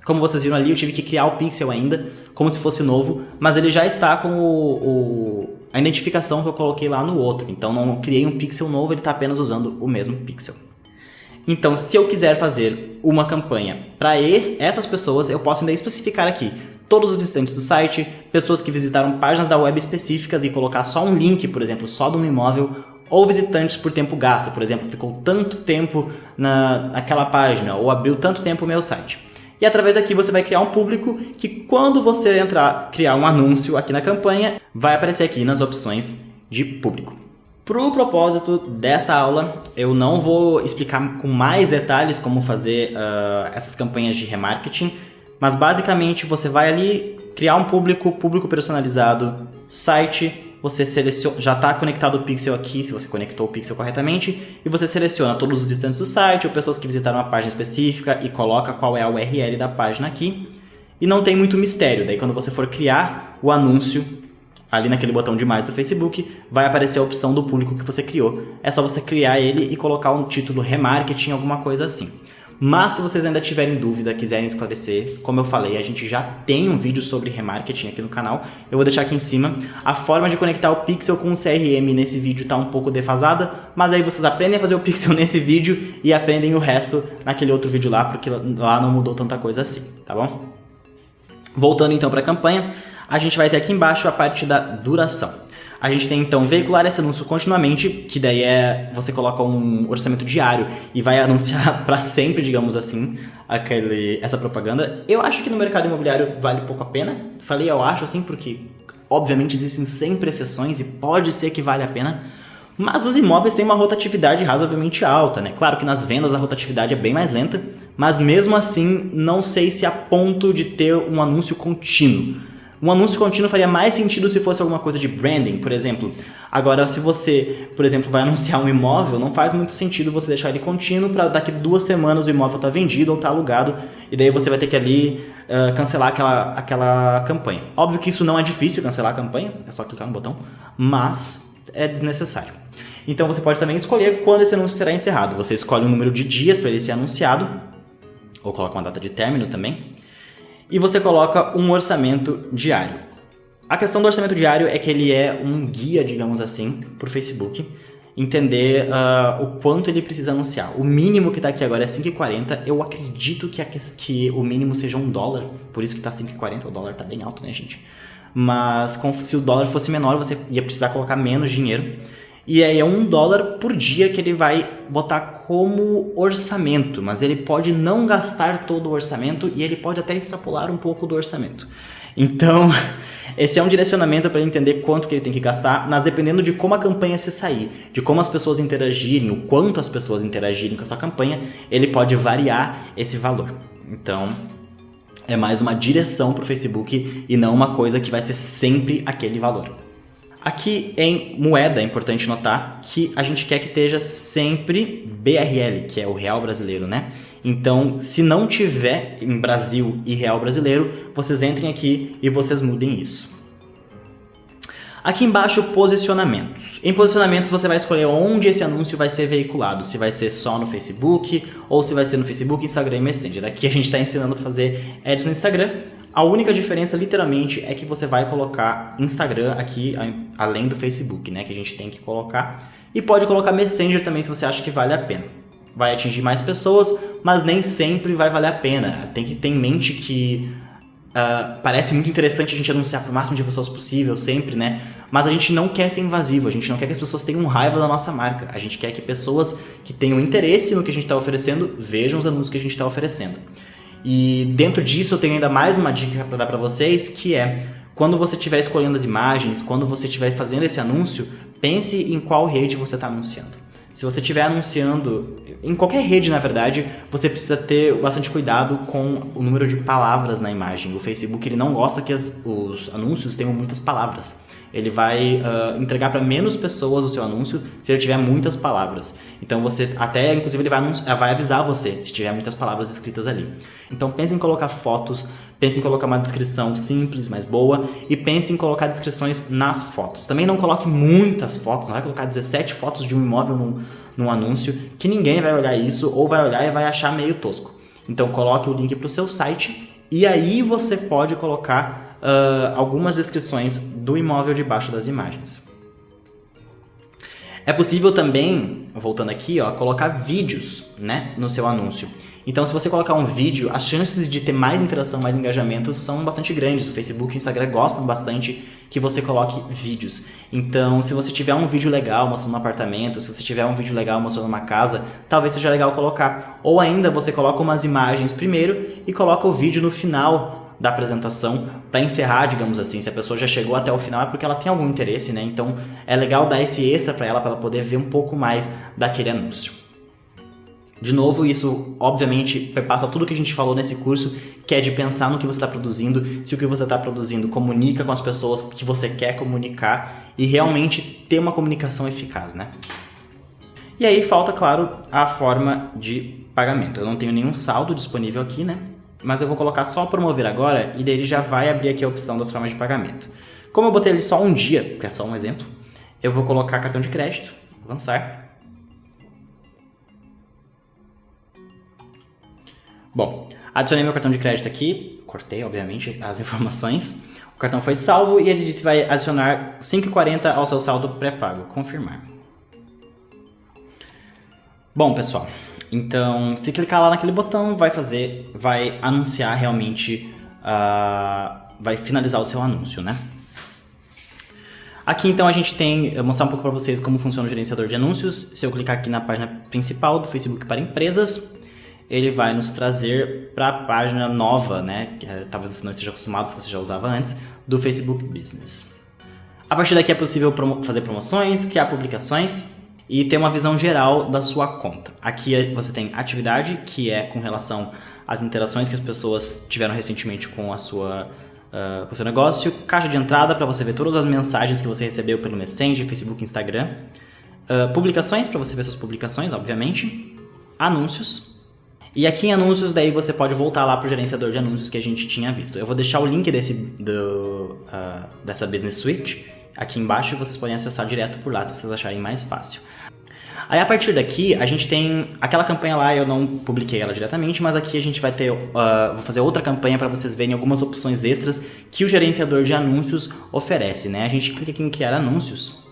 S1: como vocês viram ali, eu tive que criar o pixel ainda, como se fosse novo, mas ele já está com a identificação que eu coloquei lá no outro. Então não criei um pixel novo, ele está apenas usando o mesmo pixel. Então se eu quiser fazer uma campanha para essas pessoas, eu posso ainda especificar aqui todos os visitantes do site, pessoas que visitaram páginas da web específicas e colocar só um link, por exemplo, só de um imóvel, ou visitantes por tempo gasto, por exemplo, ficou tanto tempo naquela página, ou abriu tanto tempo o meu site. E através daqui você vai criar um público que quando você criar um anúncio aqui na campanha, vai aparecer aqui nas opções de público. Para o propósito dessa aula, eu não vou explicar com mais detalhes como fazer essas campanhas de remarketing, mas basicamente você vai ali criar um público personalizado, site. Você seleciona, já está conectado o pixel aqui, se você conectou o pixel corretamente, e você seleciona todos os visitantes do site ou pessoas que visitaram uma página específica e coloca qual é a URL da página aqui. E não tem muito mistério, daí quando você for criar o anúncio, ali naquele botão de mais do Facebook, vai aparecer a opção do público que você criou. É só você criar ele e colocar um título remarketing, alguma coisa assim. Mas se vocês ainda tiverem dúvida, quiserem esclarecer, como eu falei, a gente já tem um vídeo sobre remarketing aqui no canal, eu vou deixar aqui em cima. A forma de conectar o pixel com o CRM nesse vídeo está um pouco defasada, mas aí vocês aprendem a fazer o pixel nesse vídeo e aprendem o resto naquele outro vídeo lá, porque lá não mudou tanta coisa assim, tá bom? Voltando então para a campanha, a gente vai ter aqui embaixo a parte da duração. A gente tem então veicular esse anúncio continuamente, que daí você coloca um orçamento diário e vai anunciar para sempre, digamos assim, essa propaganda. Eu acho que no mercado imobiliário vale pouco a pena. Falei eu acho assim porque obviamente existem sempre exceções e pode ser que vale a pena. Mas os imóveis têm uma rotatividade razoavelmente alta, né? Claro que nas vendas a rotatividade é bem mais lenta, mas mesmo assim não sei se a ponto de ter um anúncio contínuo. Um anúncio contínuo faria mais sentido se fosse alguma coisa de branding, por exemplo. Agora, se você, por exemplo, vai anunciar um imóvel, não faz muito sentido você deixar ele contínuo para daqui 2 semanas o imóvel estar vendido ou estar alugado, e daí você vai ter que ali cancelar aquela campanha. Óbvio que isso não é difícil, cancelar a campanha, é só clicar no botão, mas é desnecessário. Então você pode também escolher quando esse anúncio será encerrado. Você escolhe um número de dias para ele ser anunciado, ou coloca uma data de término também. E você coloca um orçamento diário. A questão do orçamento diário é que ele é um guia, digamos assim, para o Facebook entender o quanto ele precisa anunciar. O mínimo que está aqui agora é 5,40. Eu acredito que o mínimo seja $1, por isso que está 5,40. O dólar está bem alto, né, gente? Mas se o dólar fosse menor, você ia precisar colocar menos dinheiro. E aí é $1 por dia que ele vai botar como orçamento, mas ele pode não gastar todo o orçamento e ele pode até extrapolar um pouco do orçamento. Então, esse é um direcionamento para ele entender quanto que ele tem que gastar, mas dependendo de como a campanha se sair, de como as pessoas interagirem, o quanto as pessoas interagirem com a sua campanha, ele pode variar esse valor. Então, é mais uma direção para o Facebook e não uma coisa que vai ser sempre aquele valor. Aqui em moeda é importante notar que a gente quer que esteja sempre BRL, que é o real brasileiro, né? Então, se não tiver em Brasil e real brasileiro, vocês entrem aqui e vocês mudem isso. Aqui embaixo, posicionamentos. Em posicionamentos, você vai escolher onde esse anúncio vai ser veiculado. Se vai ser só no Facebook ou se vai ser no Facebook, Instagram e Messenger. Aqui a gente está ensinando a fazer ads no Instagram. A única diferença, literalmente, é que você vai colocar Instagram aqui, além do Facebook, né? Que a gente tem que colocar. E pode colocar Messenger também, se você acha que vale a pena. Vai atingir mais pessoas, mas nem sempre vai valer a pena. Tem que ter em mente que parece muito interessante a gente anunciar para o máximo de pessoas possível, sempre, né? Mas a gente não quer ser invasivo, a gente não quer que as pessoas tenham raiva da nossa marca. A gente quer que pessoas que tenham interesse no que a gente está oferecendo vejam os anúncios que a gente está oferecendo. E dentro disso eu tenho ainda mais uma dica para dar para vocês, que é quando você estiver escolhendo as imagens, quando você estiver fazendo esse anúncio, pense em qual rede você está anunciando. Se você estiver anunciando, em qualquer rede na verdade, você precisa ter bastante cuidado com o número de palavras na imagem. O Facebook ele não gosta que os anúncios tenham muitas palavras. Ele vai entregar para menos pessoas o seu anúncio se ele tiver muitas palavras. Então você até, inclusive, ele vai avisar você se tiver muitas palavras escritas ali. Então pense em colocar fotos, pense em colocar uma descrição simples, mas boa, e pense em colocar descrições nas fotos. Também não coloque muitas fotos, não vai colocar 17 fotos de um imóvel num anúncio, que ninguém vai olhar isso, ou vai olhar e vai achar meio tosco. Então coloque o link para o seu site, e aí você pode colocar algumas descrições do imóvel debaixo das imagens. É possível também, voltando aqui, colocar vídeos, né, no seu anúncio. Então, se você colocar um vídeo, as chances de ter mais interação, mais engajamento são bastante grandes. O Facebook e o Instagram gostam bastante que você coloque vídeos. Então, se você tiver um vídeo legal mostrando um apartamento, se você tiver um vídeo legal mostrando uma casa, talvez seja legal colocar. Ou ainda, você coloca umas imagens primeiro e coloca o vídeo no final da apresentação para encerrar, digamos assim. Se a pessoa já chegou até o final é porque ela tem algum interesse, né? Então, é legal dar esse extra para ela poder ver um pouco mais daquele anúncio. De novo, isso obviamente perpassa tudo que a gente falou nesse curso, que é de pensar no que você está produzindo, se o que você está produzindo comunica com as pessoas que você quer comunicar e realmente ter uma comunicação eficaz, né? E aí falta, claro, a forma de pagamento. Eu não tenho nenhum saldo disponível aqui, né? Mas eu vou colocar só promover agora e daí ele já vai abrir aqui a opção das formas de pagamento. Como eu botei ele só um dia, que é só um exemplo, eu vou colocar cartão de crédito, avançar. Bom, adicionei meu cartão de crédito aqui, cortei, obviamente, as informações. O cartão foi salvo e ele disse que vai adicionar 5,40 ao seu saldo pré-pago. Confirmar. Bom, pessoal, então se clicar lá naquele botão, vai anunciar realmente, vai finalizar o seu anúncio, né? Aqui então a gente tem, eu vou mostrar um pouco para vocês como funciona o gerenciador de anúncios. Se eu clicar aqui na página principal do Facebook para empresas, ele vai nos trazer para a página nova, né? Que talvez você não esteja acostumado, se você já usava antes, do Facebook Business. A partir daqui é possível fazer promoções, criar publicações e ter uma visão geral da sua conta. Aqui você tem atividade, que é com relação às interações que as pessoas tiveram recentemente com o seu negócio. Caixa de entrada, para você ver todas as mensagens que você recebeu pelo Messenger, Facebook e Instagram. Publicações, para você ver suas publicações, obviamente. Anúncios. E aqui em anúncios, daí você pode voltar lá para o gerenciador de anúncios que a gente tinha visto. Eu vou deixar o link dessa Business Suite aqui embaixo e vocês podem acessar direto por lá se vocês acharem mais fácil. Aí a partir daqui, a gente tem aquela campanha lá, eu não publiquei ela diretamente, mas aqui a gente vai ter, vou fazer outra campanha para vocês verem algumas opções extras que o gerenciador de anúncios oferece, né? A gente clica aqui em criar anúncios.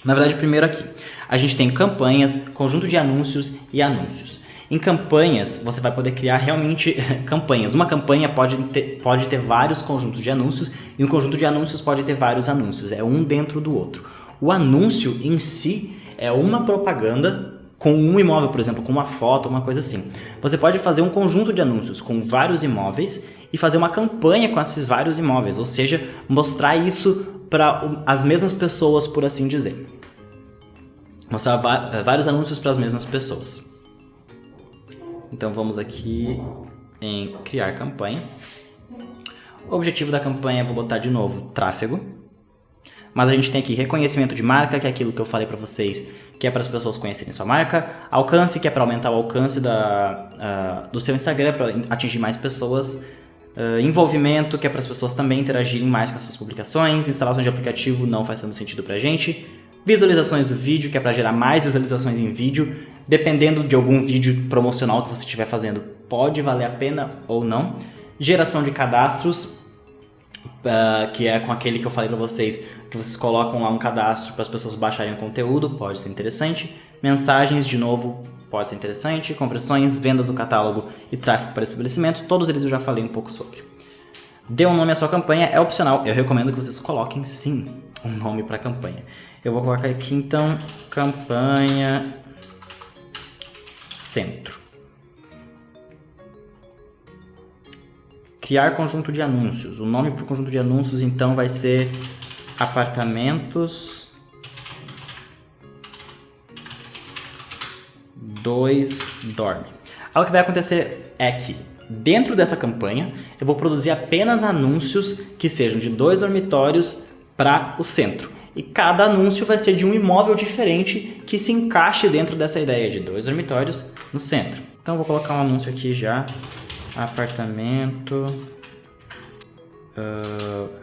S1: Na verdade, primeiro aqui, a gente tem campanhas, conjunto de anúncios e anúncios. Em campanhas, você vai poder criar realmente campanhas. Uma campanha pode ter vários conjuntos de anúncios e um conjunto de anúncios pode ter vários anúncios. É um dentro do outro. O anúncio em si é uma propaganda com um imóvel, por exemplo, com uma foto, uma coisa assim. Você pode fazer um conjunto de anúncios com vários imóveis e fazer uma campanha com esses vários imóveis. Ou seja, mostrar isso para as mesmas pessoas, por assim dizer. Mostrar vários anúncios para as mesmas pessoas. Então vamos aqui em criar campanha. O objetivo da campanha, vou botar de novo, tráfego. Mas a gente tem aqui reconhecimento de marca, que é aquilo que eu falei para vocês, que é para as pessoas conhecerem sua marca. Alcance, que é para aumentar o alcance do seu Instagram, para atingir mais pessoas. Envolvimento, que é para as pessoas também interagirem mais com as suas publicações. Instalação de aplicativo não faz tanto sentido para a gente. Visualizações do vídeo, que é para gerar mais visualizações em vídeo. Dependendo de algum vídeo promocional que você estiver fazendo, pode valer a pena ou não. Geração de cadastros, que é com aquele que eu falei para vocês, que vocês colocam lá um cadastro para as pessoas baixarem o conteúdo, pode ser interessante. Mensagens, de novo, pode ser interessante. Conversões, vendas do catálogo e tráfego para estabelecimento, todos eles eu já falei um pouco sobre. Dê um nome à sua campanha, é opcional, eu recomendo que vocês coloquem sim um nome para a campanha. Eu vou colocar aqui então, campanha centro. Criar conjunto de anúncios. O nome para o conjunto de anúncios então vai ser apartamentos 2 dorme. Aí o que vai acontecer é que dentro dessa campanha eu vou produzir apenas anúncios que sejam de 2 dormitórios para o centro. E cada anúncio vai ser de um imóvel diferente que se encaixe dentro dessa ideia de 2 dormitórios no centro. Então eu vou colocar um anúncio aqui já, apartamento,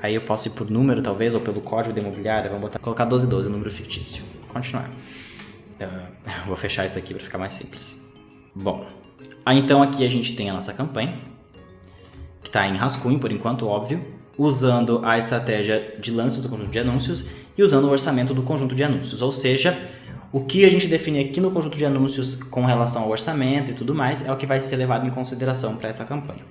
S1: aí eu posso ir por número talvez, ou pelo código da imobiliária, vamos colocar 1212, o número fictício. Continuar. Vou fechar isso daqui para ficar mais simples. Bom, aí então aqui a gente tem a nossa campanha, que está em rascunho por enquanto, óbvio, usando a estratégia de lance do conjunto de anúncios e usando o orçamento do conjunto de anúncios, ou seja, o que a gente definir aqui no conjunto de anúncios com relação ao orçamento e tudo mais é o que vai ser levado em consideração para essa campanha.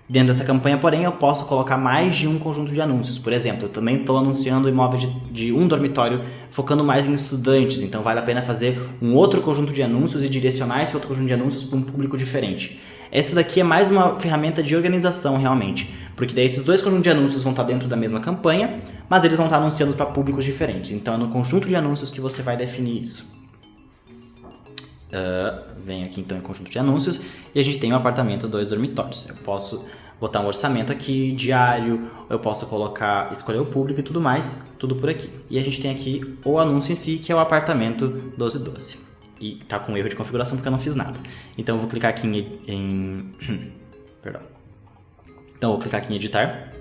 S1: Dentro dessa campanha, porém, eu posso colocar mais de um conjunto de anúncios. Por exemplo, eu também estou anunciando imóvel de um dormitório focando mais em estudantes, então vale a pena fazer um outro conjunto de anúncios e direcionar esse outro conjunto de anúncios para um público diferente. Essa daqui é mais uma ferramenta de organização realmente, porque daí esses 2 conjuntos de anúncios vão estar dentro da mesma campanha, mas eles vão estar anunciando para públicos diferentes. Então é no conjunto de anúncios que você vai definir isso. Venho aqui então em conjunto de anúncios e a gente tem um apartamento 2 dormitórios. Eu posso botar um orçamento aqui, diário, eu posso escolher o público e tudo mais, tudo por aqui. E a gente tem aqui o anúncio em si, que é o apartamento 1212. E tá com erro de configuração porque eu não fiz nada. Então eu vou clicar aqui Perdão. Então eu vou clicar aqui em editar.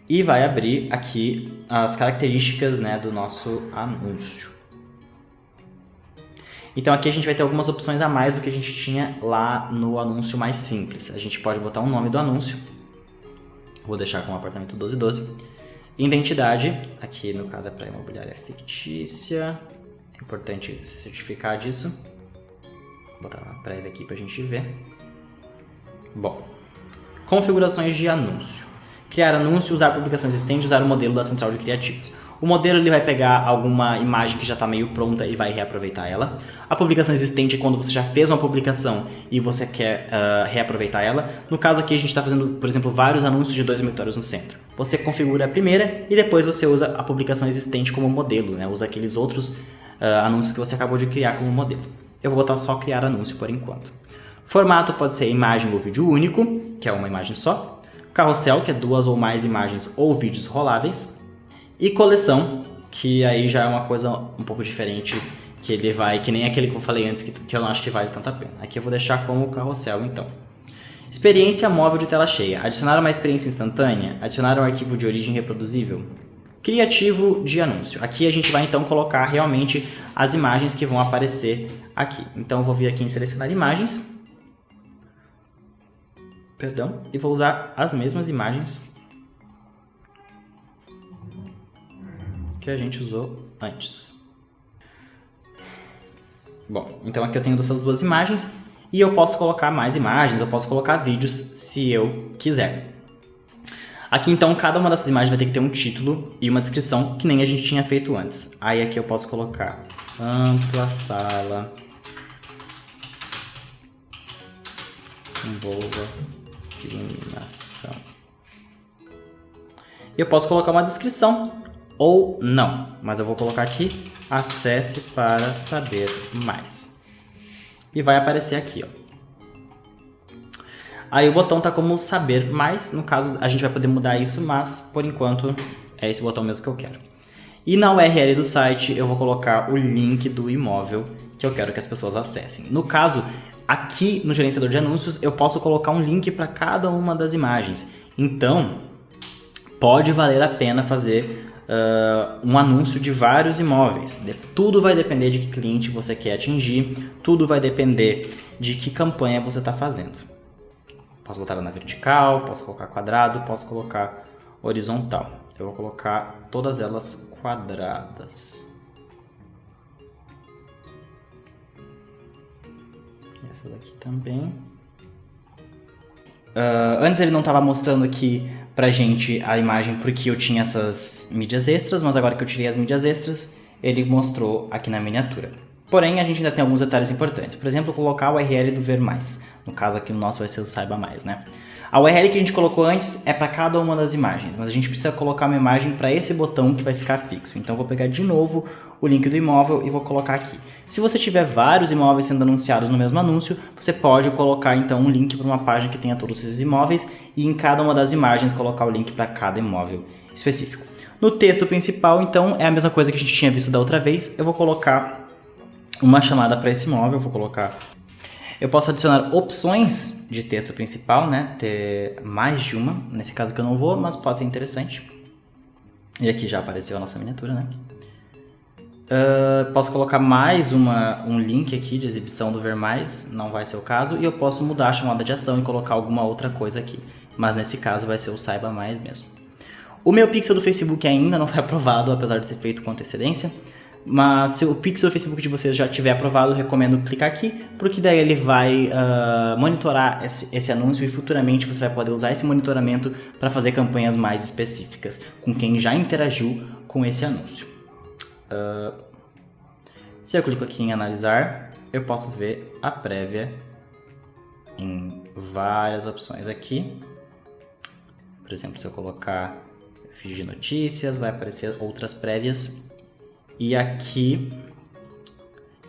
S1: E vai abrir aqui as características, né, do nosso anúncio. Então aqui a gente vai ter algumas opções a mais do que a gente tinha lá no anúncio mais simples. A gente pode botar um nome do anúncio. Vou deixar com o apartamento 1212. Identidade, aqui no caso é para imobiliária fictícia. É importante se certificar disso. Vou botar uma prévia aqui para a gente ver. Bom, configurações de anúncio. Criar anúncio, usar publicação existente, usar o modelo da central de criativos. O modelo ele vai pegar alguma imagem que já está meio pronta e vai reaproveitar ela. A publicação existente é quando você já fez uma publicação e você quer reaproveitar ela. No caso aqui a gente está fazendo, por exemplo, vários anúncios de 2 dormitórios no centro. Você configura a primeira e depois você usa a publicação existente como modelo, né? Usa aqueles outros anúncios que você acabou de criar como modelo. Eu vou botar só criar anúncio por enquanto. Formato pode ser imagem ou vídeo único, que é uma imagem só. Carrossel, que é 2 ou mais imagens ou vídeos roláveis. E coleção, que aí já é uma coisa um pouco diferente, que ele vai, que nem aquele que eu falei antes, que eu não acho que vale tanta pena. Aqui eu vou deixar como carrossel, então. Experiência móvel de tela cheia. Adicionar uma experiência instantânea. Adicionar um arquivo de origem reproduzível. Criativo de anúncio. Aqui a gente vai então colocar realmente as imagens que vão aparecer aqui. Então eu vou vir aqui em selecionar imagens. Perdão. E vou usar as mesmas imagens que a gente usou antes. Bom, então aqui eu tenho essas 2 imagens e eu posso colocar mais imagens, eu posso colocar vídeos se eu quiser. Aqui então cada uma dessas imagens vai ter que ter um título e uma descrição que nem a gente tinha feito antes. Aí aqui eu posso colocar ampla sala, envolva iluminação. E eu posso colocar uma descrição ou não, mas eu vou colocar aqui, acesse para saber mais. E vai aparecer aqui, ó. Aí o botão tá como saber mais, no caso a gente vai poder mudar isso, mas por enquanto é esse botão mesmo que eu quero. E na URL do site eu vou colocar o link do imóvel que eu quero que as pessoas acessem. No caso, aqui no gerenciador de anúncios eu posso colocar um link para cada uma das imagens. Então, pode valer a pena fazer um anúncio de vários imóveis. Tudo vai depender de que cliente você quer atingir, tudo vai depender de que campanha você está fazendo. Posso botar ela na vertical, posso colocar quadrado, posso colocar horizontal. Eu vou colocar todas elas quadradas. Essa daqui também. Antes ele não estava mostrando aqui pra gente a imagem porque eu tinha essas mídias extras, mas agora que eu tirei as mídias extras, ele mostrou aqui na miniatura. Porém, a gente ainda tem alguns detalhes importantes. Por exemplo, colocar o URL do Ver Mais. No caso aqui no nosso vai ser o Saiba Mais, né? A URL que a gente colocou antes é para cada uma das imagens, mas a gente precisa colocar uma imagem para esse botão que vai ficar fixo. Então eu vou pegar de novo o link do imóvel e vou colocar aqui. Se você tiver vários imóveis sendo anunciados no mesmo anúncio, você pode colocar então um link para uma página que tenha todos esses imóveis e em cada uma das imagens colocar o link para cada imóvel específico. No texto principal, então, é a mesma coisa que a gente tinha visto da outra vez. Eu vou colocar uma chamada para esse imóvel, eu posso adicionar opções de texto principal, né? Ter mais de uma, nesse caso que eu não vou, mas pode ser interessante. E aqui já apareceu a nossa miniatura, né? Posso colocar mais um link aqui de exibição do Ver Mais, não vai ser o caso. E eu posso mudar a chamada de ação e colocar alguma outra coisa aqui. Mas nesse caso vai ser o Saiba Mais mesmo. O meu pixel do Facebook ainda não foi aprovado, apesar de ter feito com antecedência. Mas se o pixel do Facebook de vocês já tiver aprovado, eu recomendo clicar aqui, porque daí ele vai monitorar esse anúncio e futuramente você vai poder usar esse monitoramento para fazer campanhas mais específicas com quem já interagiu com esse anúncio. Se eu clico aqui em analisar, eu posso ver a prévia em várias opções aqui. Por exemplo, se eu colocar feed de notícias, vai aparecer outras prévias. E aqui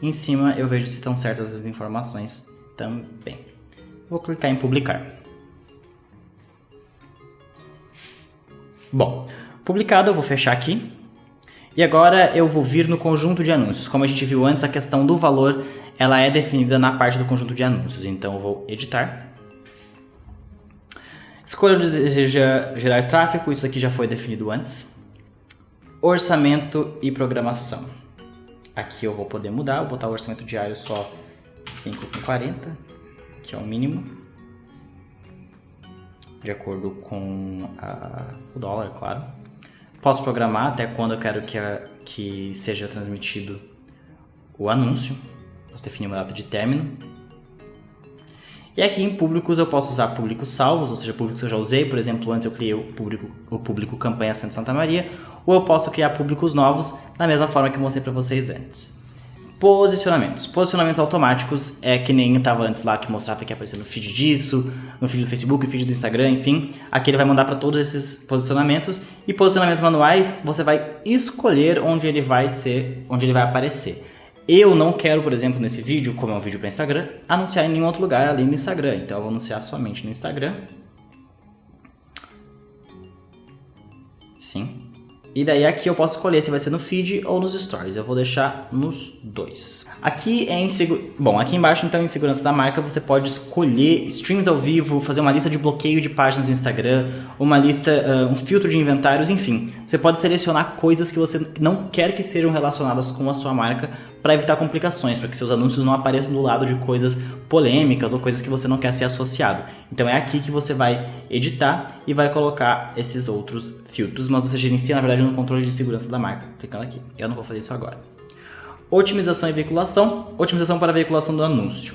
S1: em cima eu vejo se estão certas as informações também. Vou clicar em publicar. Bom, publicado, eu vou fechar aqui. E agora eu vou vir no conjunto de anúncios. Como a gente viu antes, a questão do valor ela é definida na parte do conjunto de anúncios. Então eu vou editar. Escolha onde deseja gerar tráfego, isso aqui já foi definido antes. Orçamento e programação. Aqui eu vou poder mudar, vou botar o orçamento diário só 5,40, que é o mínimo. De acordo com o dólar, claro. Posso programar até quando eu quero que seja transmitido o anúncio. Posso definir uma data de término. E aqui em públicos eu posso usar públicos salvos, ou seja, públicos que eu já usei. Por exemplo, antes eu criei o público Campanha Centro Santa Maria. Ou eu posso criar públicos novos da mesma forma que eu mostrei para vocês antes. Posicionamentos. Posicionamentos automáticos é que nem estava antes lá que mostrava que ia aparecer no feed disso, no feed do Facebook, no feed do Instagram, enfim. Aqui ele vai mandar para todos esses posicionamentos. E posicionamentos manuais, você vai escolher onde ele vai aparecer. Eu não quero, por exemplo, nesse vídeo, como é um vídeo para Instagram, anunciar em nenhum outro lugar além do Instagram. Então eu vou anunciar somente no Instagram. Sim. E daí aqui eu posso escolher se vai ser no feed ou nos stories. Eu vou deixar nos dois. Aqui aqui embaixo então em segurança da marca você pode escolher streams ao vivo, fazer uma lista de bloqueio de páginas no Instagram, um filtro de inventários, enfim. Você pode selecionar coisas que você não quer que sejam relacionadas com a sua marca para evitar complicações, para que seus anúncios não apareçam do lado de coisas polêmicas ou coisas que você não quer ser associado. Então é aqui que você vai editar e vai colocar esses outros filtros, mas você gerencia na verdade no controle de segurança da marca, clicando aqui. Eu não vou fazer isso agora. Otimização e veiculação. Otimização para a veiculação do anúncio.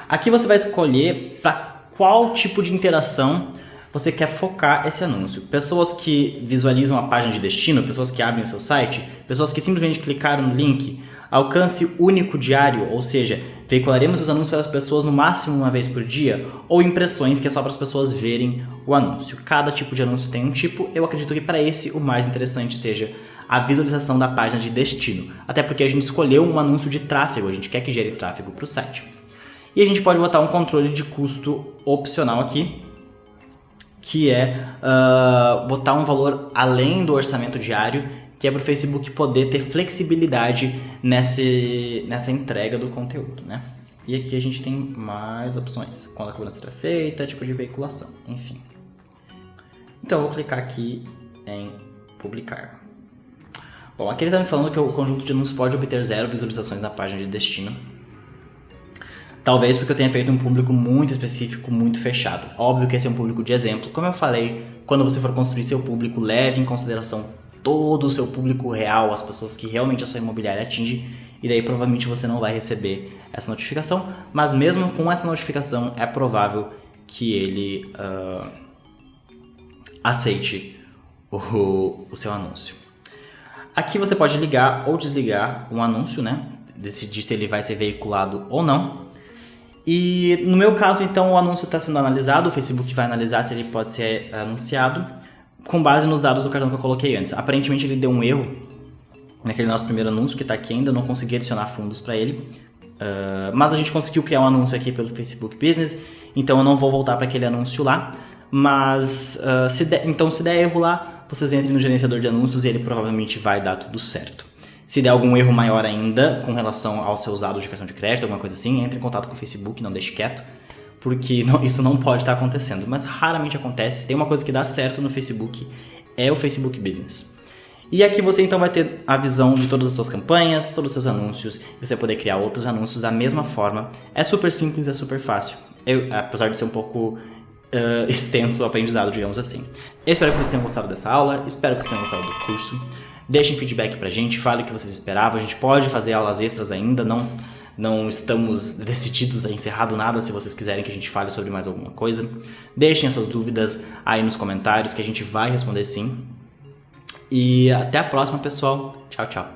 S1: Aqui você vai escolher para qual tipo de interação você quer focar esse anúncio. Pessoas que visualizam a página de destino, pessoas que abrem o seu site, pessoas que simplesmente clicaram no link, alcance único diário, ou seja, veicularemos os anúncios para as pessoas no máximo uma vez por dia, ou impressões que é só para as pessoas verem o anúncio. Cada tipo de anúncio tem um tipo, eu acredito que para esse o mais interessante seja a visualização da página de destino, até porque a gente escolheu um anúncio de tráfego, a gente quer que gere tráfego para o site. E a gente pode botar um controle de custo opcional aqui, que é botar um valor além do orçamento diário, que é para o Facebook poder ter flexibilidade nessa entrega do conteúdo, né? E aqui a gente tem mais opções, quando a cobrança será feita, tipo de veiculação, enfim. Então eu vou clicar aqui em publicar. Bom, aqui ele está me falando que o conjunto de anúncios pode obter 0 visualizações na página de destino. Talvez porque eu tenha feito um público muito específico, muito fechado. Óbvio que esse é um público de exemplo. Como eu falei, quando você for construir seu público, leve em consideração todo o seu público real, as pessoas que realmente a sua imobiliária atinge, e daí provavelmente você não vai receber essa notificação, mas mesmo com essa notificação é provável que ele aceite o seu anúncio. Aqui você pode ligar ou desligar um anúncio, né? Decidir se ele vai ser veiculado ou não. E no meu caso, então, o anúncio está sendo analisado, o Facebook vai analisar se ele pode ser anunciado com base nos dados do cartão que eu coloquei antes. Aparentemente ele deu um erro naquele nosso primeiro anúncio que está aqui ainda, eu não consegui adicionar fundos para ele. Mas a gente conseguiu criar um anúncio aqui pelo Facebook Business, então eu não vou voltar para aquele anúncio lá. Mas se der erro lá, vocês entrem no gerenciador de anúncios e ele provavelmente vai dar tudo certo. Se der algum erro maior ainda com relação aos seus dados de cartão de crédito, alguma coisa assim, entre em contato com o Facebook, não deixe quieto, porque isso não pode estar acontecendo, mas raramente acontece. Se tem uma coisa que dá certo no Facebook, é o Facebook Business. E aqui você então vai ter a visão de todas as suas campanhas, todos os seus anúncios, e você vai poder criar outros anúncios da mesma forma. É super simples, é super fácil, apesar de ser um pouco extenso o aprendizado, digamos assim. Eu espero que vocês tenham gostado dessa aula, espero que vocês tenham gostado do curso. Deixem feedback pra gente, falem o que vocês esperavam, a gente pode fazer aulas extras ainda, não estamos decididos a encerrar do nada. Se vocês quiserem que a gente fale sobre mais alguma coisa, deixem as suas dúvidas aí nos comentários que a gente vai responder sim. E até a próxima, pessoal. Tchau, tchau.